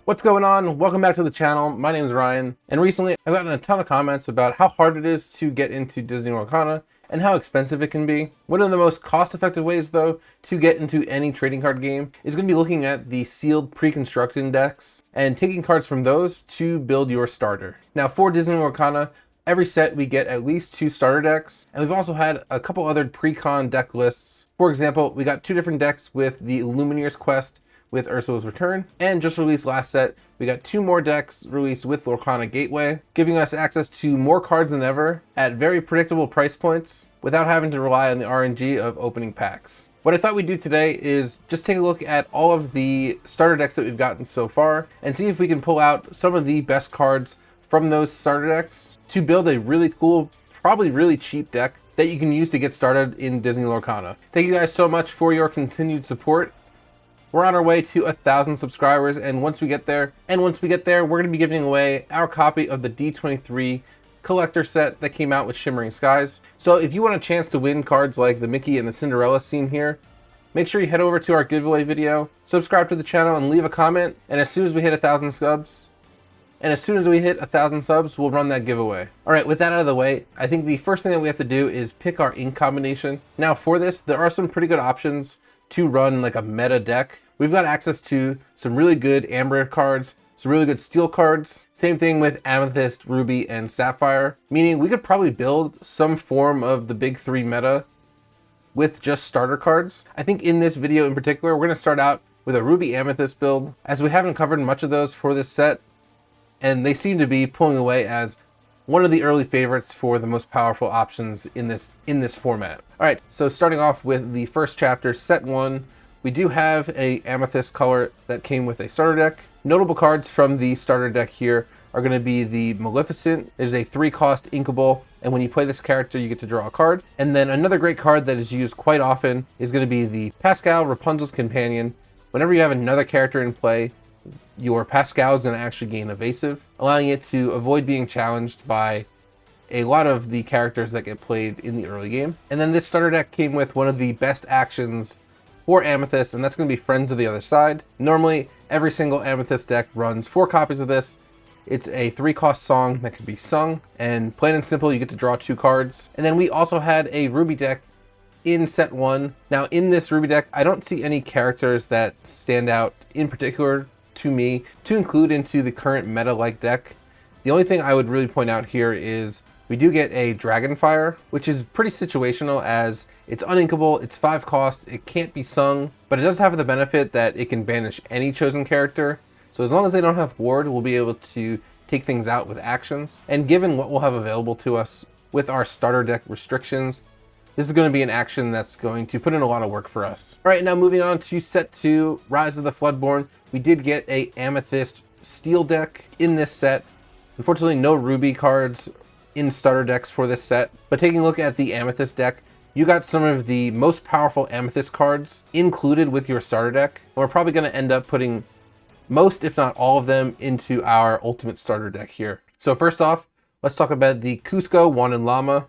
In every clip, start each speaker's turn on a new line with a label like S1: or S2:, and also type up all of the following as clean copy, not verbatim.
S1: What's going on? Welcome back to the channel. My name is Ryan, and recently I've gotten a ton of comments about how hard it is to get into Disney Lorcana and how expensive it can be. One of the most cost-effective ways, though, to get into any trading card game is going to be looking at the sealed pre-constructed decks and taking cards from those to build your starter. Now, for Disney Lorcana, every set we get at least 2 starter decks, and we've also had a couple other pre-con deck lists. For example, we got 2 different decks with the Illumineer's Quest with Ursula's Return, and just released last set, we got 2 more decks released with Lorcana Gateway, giving us access to more cards than ever at very predictable price points without having to rely on the RNG of opening packs. What I thought we'd do today is just take a look at all of the starter decks that we've gotten so far and see if we can pull out some of the best cards from those starter decks to build a really cool, probably really cheap deck that you can use to get started in Disney Lorcana. Thank you guys so much for your continued support. We're on our way to 1,000 subscribers, and once we get there, we're going to be giving away our copy of the D23 collector set that came out with Shimmering Skies. So if you want a chance to win cards like the Mickey and the Cinderella scene here, make sure you head over to our giveaway video, subscribe to the channel, and leave a comment. And as soon as we hit 1,000 subs, we'll run that giveaway. All right, with that out of the way, I think the first thing that we have to do is pick our ink combination. Now for this, there are some pretty good options to run like a meta deck. We've got access to some really good Amber cards, some really good Steel cards. Same thing with Amethyst, Ruby, and Sapphire, meaning we could probably build some form of the big 3 meta with just starter cards. I think in this video in particular, we're going to start out with a Ruby Amethyst build, as we haven't covered much of those for this set, and they seem to be pulling away as one of the early favorites for the most powerful options in this format. All right, so starting off with the first chapter, set 1, we do have a Amethyst color that came with a starter deck. Notable cards from the starter deck here are going to be the Maleficent. It is a 3-cost inkable, and when you play this character, you get to draw a card. And then another great card that is used quite often is going to be the Pascal, Rapunzel's Companion. Whenever you have another character in play, your Pascal is going to actually gain evasive, allowing it to avoid being challenged by a lot of the characters that get played in the early game. And then this starter deck came with one of the best actions for Amethyst, and that's going to be Friends of the Other Side. Normally, every single Amethyst deck runs 4 copies of this. It's a 3-cost song that can be sung, and plain and simple, you get to draw 2 cards. And then we also had a Ruby deck in set 1. Now, in this Ruby deck, I don't see any characters that stand out in particular to me to include into the current meta-like deck. The only thing I would really point out here is we do get a Dragonfire, which is pretty situational as it's uninkable, it's 5 cost, it can't be sung, but it does have the benefit that it can banish any chosen character. So as long as they don't have ward, we'll be able to take things out with actions. And given what we'll have available to us with our starter deck restrictions, this is going to be an action that's going to put in a lot of work for us. All right, now moving on to set 2, Rise of the Floodborn. We did get a Amethyst Steel deck in this set. Unfortunately, no Ruby cards in starter decks for this set, but taking a look at the Amethyst deck, you got some of the most powerful Amethyst cards included with your starter deck. And we're probably going to end up putting most, if not all of them, into our ultimate starter deck here. So first off, let's talk about the Cusco Wanted Llama.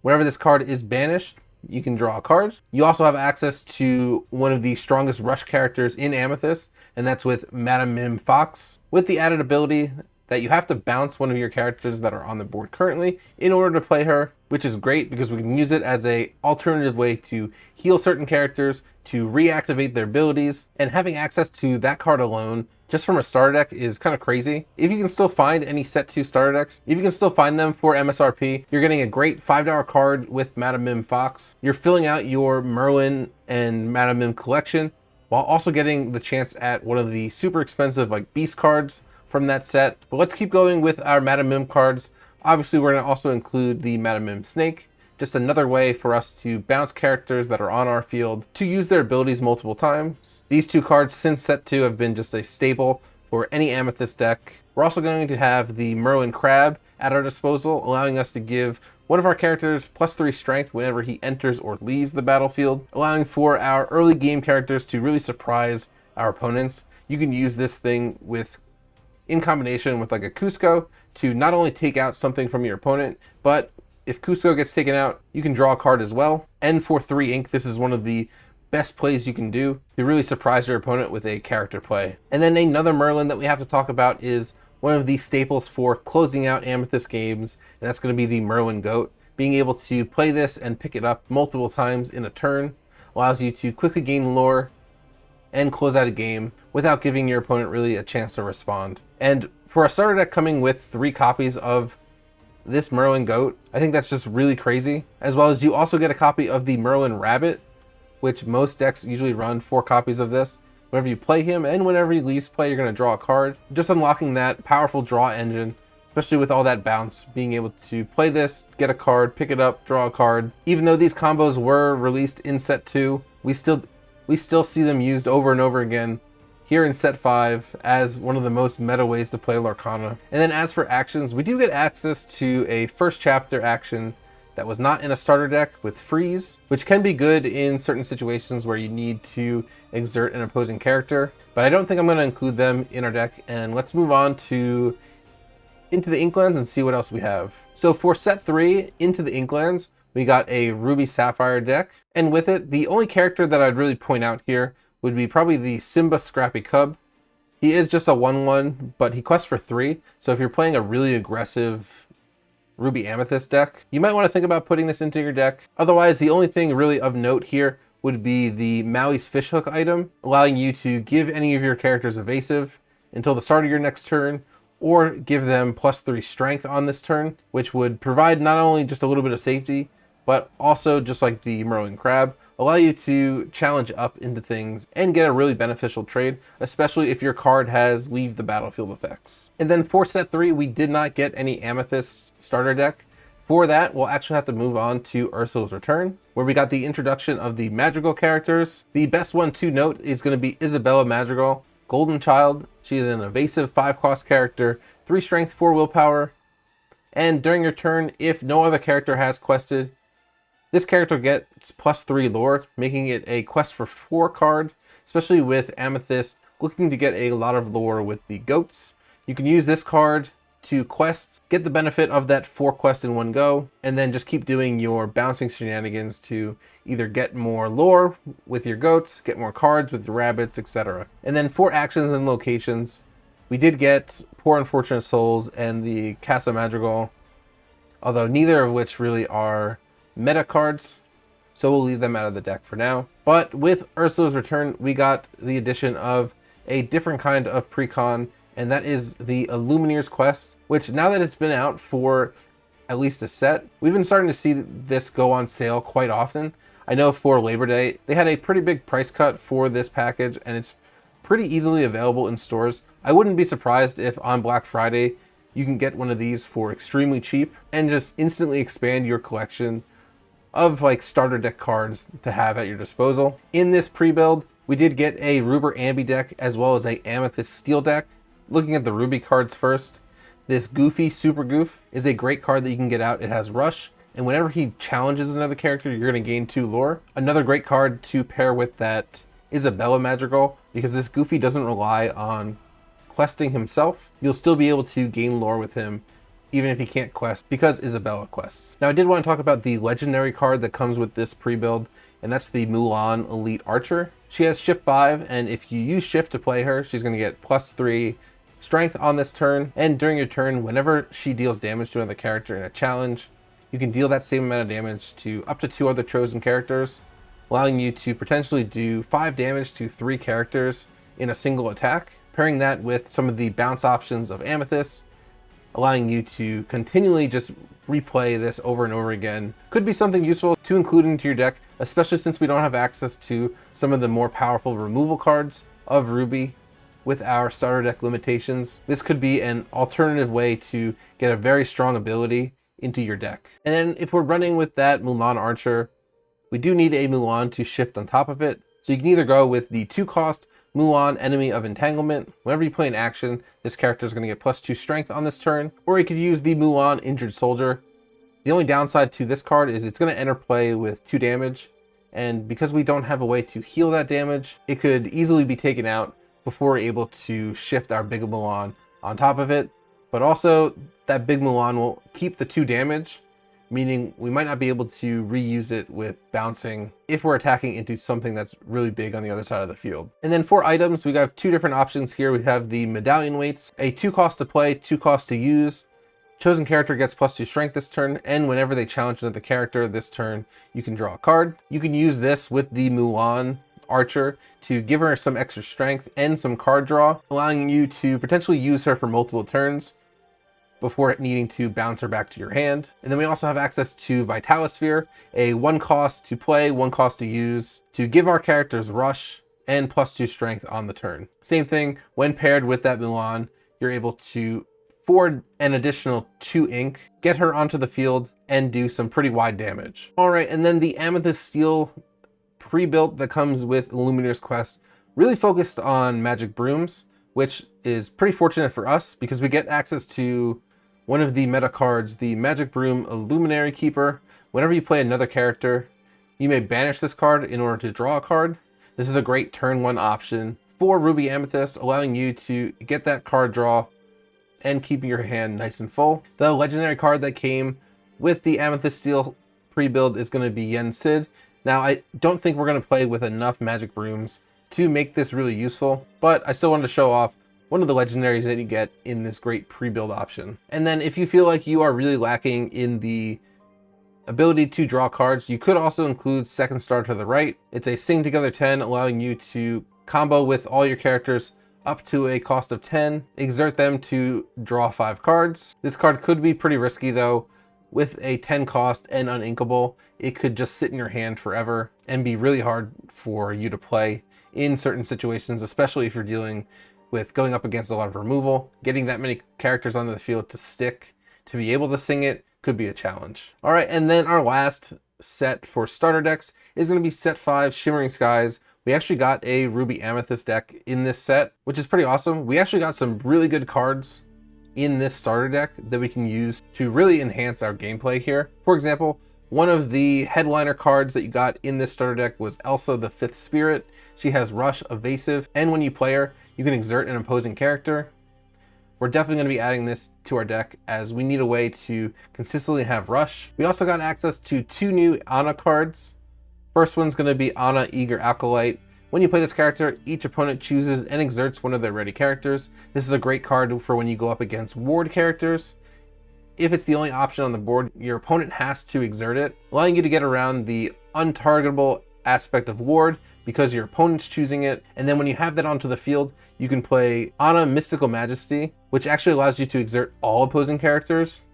S1: Whenever this card is banished, you can draw a card. You also have access to one of the strongest rush characters in Amethyst, and that's with Madame Mim Fox, with the added ability that you have to bounce one of your characters that are on the board currently in order to play her, which is great because we can use it as an alternative way to heal certain characters, to reactivate their abilities, and having access to that card alone just from a starter deck is kind of crazy. If you can still find any set 2 starter decks, if you can still find them for MSRP, you're getting a great $5 card with Madame Mim Fox. You're filling out your Merlin and Madame Mim collection while also getting the chance at one of the super expensive like Beast cards from that set. But let's keep going with our Madame Mim cards. Obviously, we're going to also include the Madame Mim Snake, just another way for us to bounce characters that are on our field to use their abilities multiple times. These 2 cards since set 2 have been just a staple for any Amethyst deck. We're also going to have the Merlin Crab at our disposal, allowing us to give one of our characters +3 strength whenever he enters or leaves the battlefield, allowing for our early game characters to really surprise our opponents. You can use this thing in combination with like a Cusco to not only take out something from your opponent, but if Cusco gets taken out, you can draw a card as well. And for 3 ink, this is one of the best plays you can do to really surprise your opponent with a character play. And then another Merlin that we have to talk about is one of the staples for closing out Amethyst games, and that's going to be the Merlin Goat. Being able to play this and pick it up multiple times in a turn allows you to quickly gain lore and close out a game without giving your opponent really a chance to respond. And for a starter deck coming with 3 copies of this Merlin Goat, I think that's just really crazy. As well as you also get a copy of the Merlin Rabbit, which most decks usually run 4 copies of this. Whenever you play him and whenever he leaves play, you're going to draw a card. Just unlocking that powerful draw engine, especially with all that bounce, being able to play this, get a card, pick it up, draw a card. Even though these combos were released in set 2, we still see them used over and over again here in set 5 as one of the most meta ways to play Lorcana. And then as for actions, we do get access to a first chapter action that was not in a starter deck with Freeze, which can be good in certain situations where you need to exert an opposing character, but I don't think I'm going to include them in our deck. And let's move on to Into the Inklands and see what else we have. So for set 3, Into the Inklands, we got a Ruby Sapphire deck, and with it, the only character that I'd really point out here would be probably the Simba Scrappy Cub. He is just a 1/1, but he quests for 3, so if you're playing a really aggressive Ruby Amethyst deck, you might want to think about putting this into your deck. Otherwise, the only thing really of note here would be the Maui's Fishhook item, allowing you to give any of your characters evasive until the start of your next turn, or give them +3 strength on this turn, which would provide not only just a little bit of safety, but also, just like the Merlin Crab, allow you to challenge up into things and get a really beneficial trade, especially if your card has leave the battlefield effects. And then for set 3, we did not get any Amethyst starter deck. For that, we'll actually have to move on to Ursula's Return, where we got the introduction of the Madrigal characters. The best one to note is going to be Isabella Madrigal, Golden Child. She is an evasive 5-cost character, 3 strength, 4 willpower, and during your turn, if no other character has quested, this character gets +3 lore, making it a quest for 4 card, especially with Amethyst looking to get a lot of lore with the goats. You can use this card to quest, get the benefit of that 4 quest in one go, and then just keep doing your bouncing shenanigans to either get more lore with your goats, get more cards with your rabbits, etc. And then for actions and locations, we did get Poor Unfortunate Souls and the Casa Madrigal, although neither of which really are meta cards, so we'll leave them out of the deck for now. But with Ursula's Return, we got the addition of a different kind of pre-con, and that is the Illumineer's Quest, which now that it's been out for at least a set, we've been starting to see this go on sale quite often. I know for Labor Day, they had a pretty big price cut for this package, and it's pretty easily available in stores. I wouldn't be surprised if on Black Friday, you can get one of these for extremely cheap and just instantly expand your collection of like starter deck cards to have at your disposal. In this pre-build, we did get a Ruby Ambi deck as well as a Amethyst Steel deck. Looking at the Ruby cards first, this Goofy Super Goof is a great card that you can get out. It has Rush, and whenever he challenges another character, you're going to gain 2 lore. Another great card to pair with that Isabella Madrigal, because this Goofy doesn't rely on questing himself. You'll still be able to gain lore with him even if he can't quest, because Isabella quests. Now I did want to talk about the legendary card that comes with this pre-build, and that's the Mulan Elite Archer. She has Shift 5, and if you use Shift to play her, she's going to get +3 strength on this turn, and during your turn, whenever she deals damage to another character in a challenge, you can deal that same amount of damage to up to 2 other chosen characters, allowing you to potentially do 5 damage to 3 characters in a single attack. Pairing that with some of the bounce options of Amethyst, allowing you to continually just replay this over and over again, could be something useful to include into your deck, especially since we don't have access to some of the more powerful removal cards of Ruby with our starter deck limitations. This could be an alternative way to get a very strong ability into your deck. And then if we're running with that Mulan Archer, we do need a Mulan to shift on top of it. So you can either go with the 2-cost Mulan Enemy of Entanglement. Whenever you play an action, this character is going to get +2 strength on this turn. Or you could use the Mulan Injured Soldier. The only downside to this card is it's going to enter play with 2 damage. And because we don't have a way to heal that damage, it could easily be taken out before we're able to shift our big Mulan on top of it. But also, that big Mulan will keep the 2 damage, meaning we might not be able to reuse it with bouncing if we're attacking into something that's really big on the other side of the field. And then for items, we have two different options here. We have the medallion weights, a 2 cost to play, 2 cost to use. Chosen character gets +2 strength this turn, and whenever they challenge another character this turn, you can draw a card. You can use this with the Mulan archer to give her some extra strength and some card draw, allowing you to potentially use her for multiple turns before needing to bounce her back to your hand. And then we also have access to Vitalosphere, a 1 cost to play, 1 cost to use, to give our characters rush and +2 strength on the turn. Same thing, when paired with that Mulan, you're able to, for an additional 2 ink, get her onto the field and do some pretty wide damage. All right, and then the Amethyst Steel pre-built that comes with Illumineer's quest really focused on magic brooms, which is pretty fortunate for us because we get access to one of the meta cards, the Magic Broom Illuminary Keeper. Whenever you play another character, you may banish this card in order to draw a card. This is a great turn 1 option for Ruby Amethyst, allowing you to get that card draw and keeping your hand nice and full. The legendary card that came with the Amethyst Steel pre-build is going to be Yen Sid. Now, I don't think we're going to play with enough magic brooms to make this really useful, but I still wanted to show off one of the legendaries that you get in this great pre-build option. And then if you feel like you are really lacking in the ability to draw cards, you could also include Second Star to the Right. It's a Sing Together 10, allowing you to combo with all your characters up to a cost of 10, exert them to draw 5 cards. This card could be pretty risky though. With a 10 cost and uninkable, it could just sit in your hand forever and be really hard for you to play in certain situations, especially if you're dealing with going up against a lot of removal. Getting that many characters onto the field to stick, to be able to sing it, could be a challenge. All right, and then our last set for starter decks is going to be set 5, Shimmering Skies. We actually got a Ruby Amethyst deck in this set, which is pretty awesome. We actually got some really good cards in this starter deck that we can use to really enhance our gameplay here. For example, one of the headliner cards that you got in this starter deck was Elsa the Fifth Spirit. She has Rush, Evasive, and when you play her, you can exert an opposing character. We're definitely going to be adding this to our deck as we need a way to consistently have Rush. We also got access to 2 new Ana cards. First one's going to be Ana Eager Acolyte. When you play this character, each opponent chooses and exerts one of their ready characters. This is a great card for when you go up against ward characters. If it's the only option on the board, your opponent has to exert it, allowing you to get around the untargetable aspect of ward because your opponent's choosing it. And then when you have that onto the field, you can play Ana Mystical Majesty, which actually allows you to exert all opposing characters.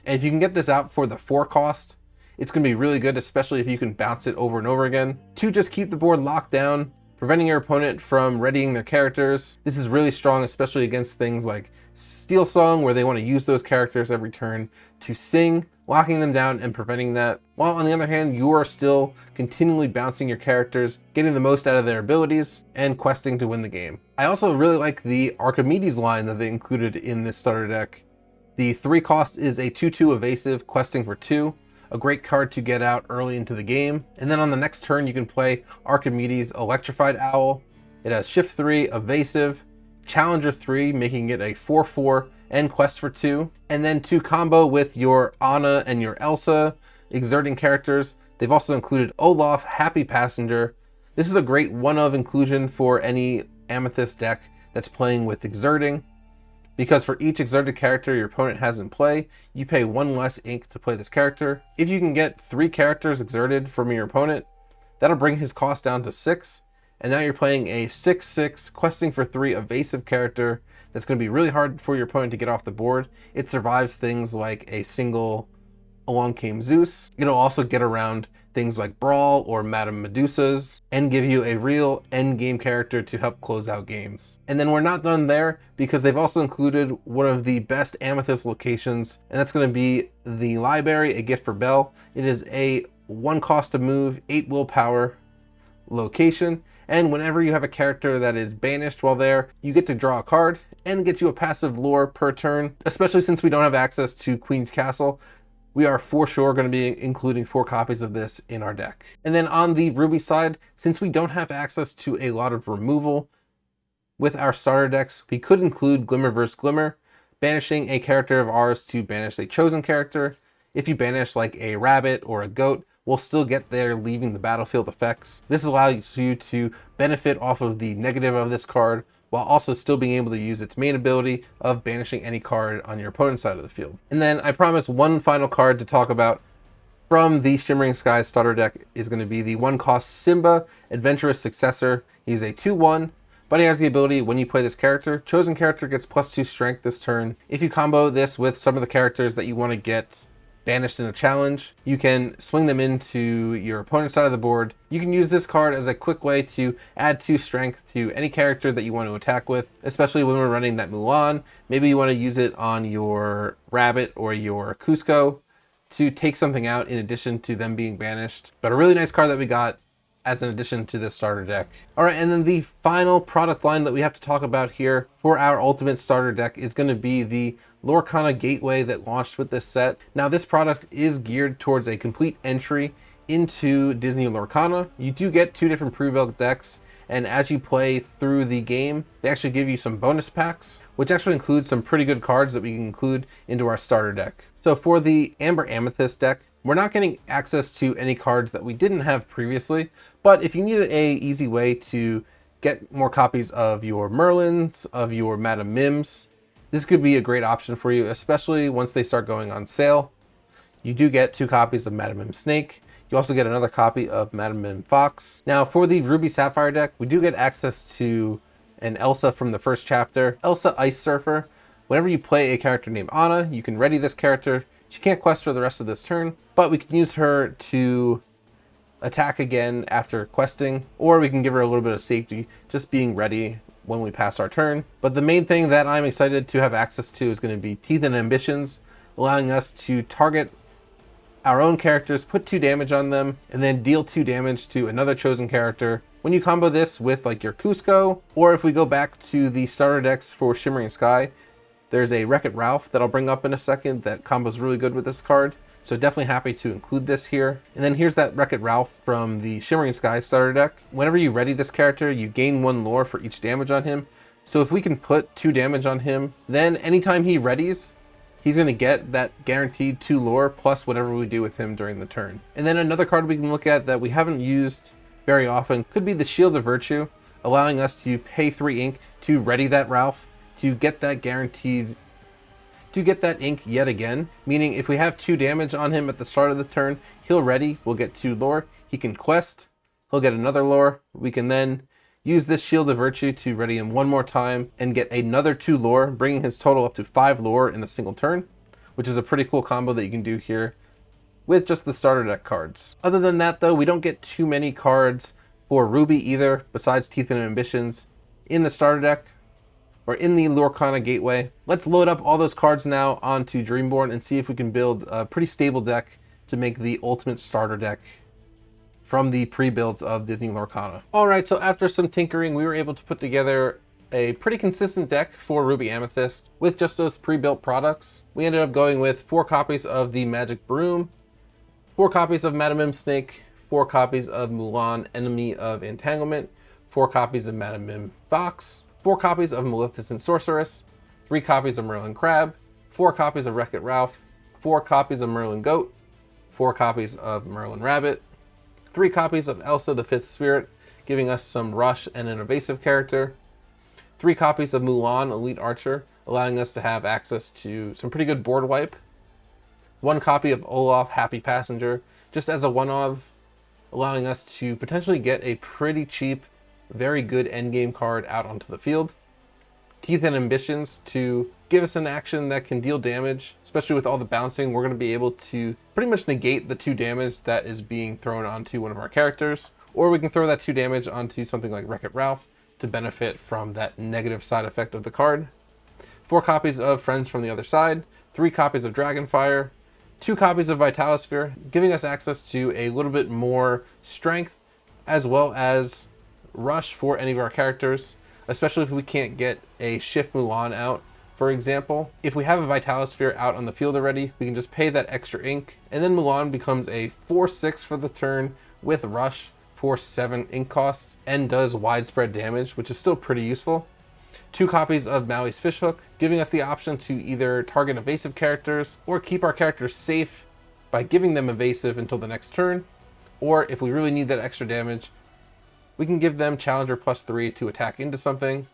S1: And if you can get this out for the 4 cost, it's going to be really good, especially if you can bounce it over and over again. To just keep the board locked down, preventing your opponent from readying their characters. This is really strong, especially against things like Steel Song, where they want to use those characters every turn to sing, locking them down and preventing that. While on the other hand, you are still continually bouncing your characters, getting the most out of their abilities, and questing to win the game. I also really like the Archimedes line that they included in this starter deck. The 3 cost is a 2/2 evasive, questing for 2. A great card to get out early into the game. And then on the next turn, you can play Archimedes Electrified Owl. It has Shift 3, Evasive, Challenger 3, making it a 4/4, and Quest for 2. And then to combo with your Ana and your Elsa exerting characters, they've also included Olaf, Happy Passenger. This is a great one-of inclusion for any Amethyst deck that's playing with exerting, because for each exerted character your opponent has in play, you pay 1 less ink to play this character. If you can get 3 characters exerted from your opponent, that'll bring his cost down to 6. And now you're playing a 6/6 questing for 3 evasive character that's going to be really hard for your opponent to get off the board. It survives things like a single Along Came Zeus. It'll also get around things like Brawl or Madame Medusa's and give you a real end game character to help close out games. And then we're not done there, because they've also included one of the best Amethyst locations, and that's going to be the Library, A Gift for Belle. It is a 1 cost to move, 8 willpower location, and whenever you have a character that is banished while there, you get to draw a card and get you a passive lore per turn. Especially since we don't have access to Queen's Castle, we are for sure going to be including 4 copies of this in our deck. And then on the Ruby side, since we don't have access to a lot of removal with our starter decks, we could include Glimmer vs. Glimmer, banishing a character of ours to banish a chosen character. if you banish like a rabbit or a goat, will still get their leaving the battlefield effects. This allows you to benefit off of the negative of this card, while also still being able to use its main ability of banishing any card on your opponent's side of the field. And then I promise one final card to talk about from the Shimmering Skies starter deck is going to be the 1-cost Simba, Adventurous Successor. He's a 2/1, but he has the ability, when you play this character, chosen character gets +2 strength this turn. If you combo this with some of the characters that you want to get banished in a challenge, you can swing them into your opponent's side of the board. You can use this card as a quick way to add 2 strength to any character that you want to attack with, especially when we're running that Mulan. Maybe you want to use it on your Rabbit or your Cusco to take something out in addition to them being banished. But a really nice card that we got as an addition to this starter deck. All right, and then the final product line that we have to talk about here for our ultimate starter deck is going to be the Lorcana Gateway that launched with this set. Now, this product is geared towards a complete entry into Disney Lorcana. You do get 2 different pre-built decks, and as you play through the game, they actually give you some bonus packs, which actually includes some pretty good cards that we can include into our starter deck. So for the Amber Amethyst deck, we're not getting access to any cards that we didn't have previously, but if you need an easy way to get more copies of your Merlins, of your Madame Mims, this could be a great option for you, especially once they start going on sale. You do get 2 copies of Madame Mim Snake. You also get another copy of Madame Mim Fox. Now for the Ruby Sapphire deck, we do get access to an Elsa from the first chapter, Elsa Ice Surfer. Whenever you play a character named Anna, you can ready this character. She can't quest for the rest of this turn, but we can use her to attack again after questing, or we can give her a little bit of safety, just being ready when we pass our turn. But the main thing that I'm excited to have access to is going to be Teeth and Ambitions, allowing us to target our own characters, put 2 damage on them, and then deal 2 damage to another chosen character. When you combo this with like your Cusco, or if we go back to the starter decks for Shimmering Sky, there's a Wreck-It Ralph that I'll bring up in a second that combos really good with this card. So definitely happy to include this here. And then here's that Wreck-It Ralph from the Shimmering Sky starter deck. Whenever you ready this character, you gain 1 lore for each damage on him. So if we can put 2 damage on him, then anytime he readies, he's going to get that guaranteed 2 lore plus whatever we do with him during the turn. And then another card we can look at that we haven't used very often could be the Shield of Virtue, allowing us to pay 3 ink to ready that Ralph, to get that guaranteed, to get that ink yet again. Meaning if we have 2 damage on him at the start of the turn, he'll ready, we'll get 2 lore. He can quest, he'll get another lore. We can then use this Shield of Virtue to ready him 1 more time and get another 2 lore, bringing his total up to 5 lore in a single turn, which is a pretty cool combo that you can do here with just the starter deck cards. Other than that though, we don't get too many cards for Ruby either, besides Teeth and Ambitions, in the starter deck or in the Lorcana Gateway. Let's load up all those cards now onto Dreamborn and see if we can build a pretty stable deck to make the ultimate starter deck from the pre-builds of Disney Lorcana. All right, so after some tinkering, we were able to put together a pretty consistent deck for Ruby Amethyst with just those pre-built products. We ended up going with 4 copies of the Magic Broom, 4 copies of Madame Mim Snake, 4 copies of Mulan, Enemy of Entanglement, 4 copies of Madame Mim Fox, 4 copies of Maleficent Sorceress, 3 copies of Merlin Crab, 4 copies of Wreck-It Ralph, 4 copies of Merlin Goat, 4 copies of Merlin Rabbit, 3 copies of Elsa the Fifth Spirit, giving us some rush and an evasive character, 3 copies of Mulan Elite Archer, allowing us to have access to some pretty good board wipe, 1 copy of Olaf Happy Passenger, just as a one-of, allowing us to potentially get a pretty cheap, very good endgame card out onto the field. Teeth and Ambitions to give us an action that can deal damage, especially with all the bouncing. We're going to be able to pretty much negate the 2 damage that is being thrown onto one of our characters, or we can throw that 2 damage onto something like Wreck-It Ralph to benefit from that negative side effect of the card. 4 copies of Friends from the Other Side, 3 copies of Dragonfire, 2 copies of Vitalosphere, giving us access to a little bit more strength as well as rush for any of our characters, especially if we can't get a Shift Mulan out. For example, if we have a Vitalosphere out on the field already, we can just pay that extra ink, and then Mulan becomes a 4/6 for the turn with rush for 7 ink cost and does widespread damage, which is still pretty useful. 2 copies of Maui's Fishhook, giving us the option to either target evasive characters or keep our characters safe by giving them evasive until the next turn, or if we really need that extra damage, we can give them Challenger +3 to attack into something.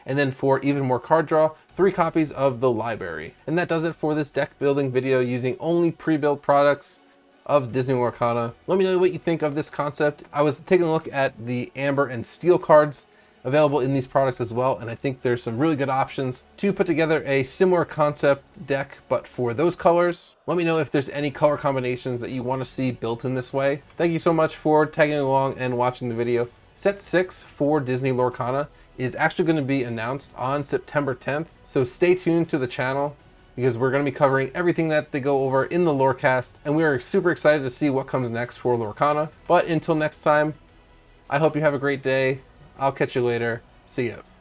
S1: And then for even more card draw, 3 copies of the library. And that does it for this deck building video using only pre-built products of Disney Lorcana. Let me know what you think of this concept. I was taking a look at the Amber and Steel cards available in these products as well, and I think there's some really good options to put together a similar concept deck, but for those colors. Let me know if there's any color combinations that you want to see built in this way. Thank you so much for tagging along and watching the video. Set 6 for Disney Lorcana is actually going to be announced on September 10th, so stay tuned to the channel because we're going to be covering everything that they go over in the Lorecast, and we are super excited to see what comes next for Lorcana. But until next time, I hope you have a great day. I'll catch you later. See ya.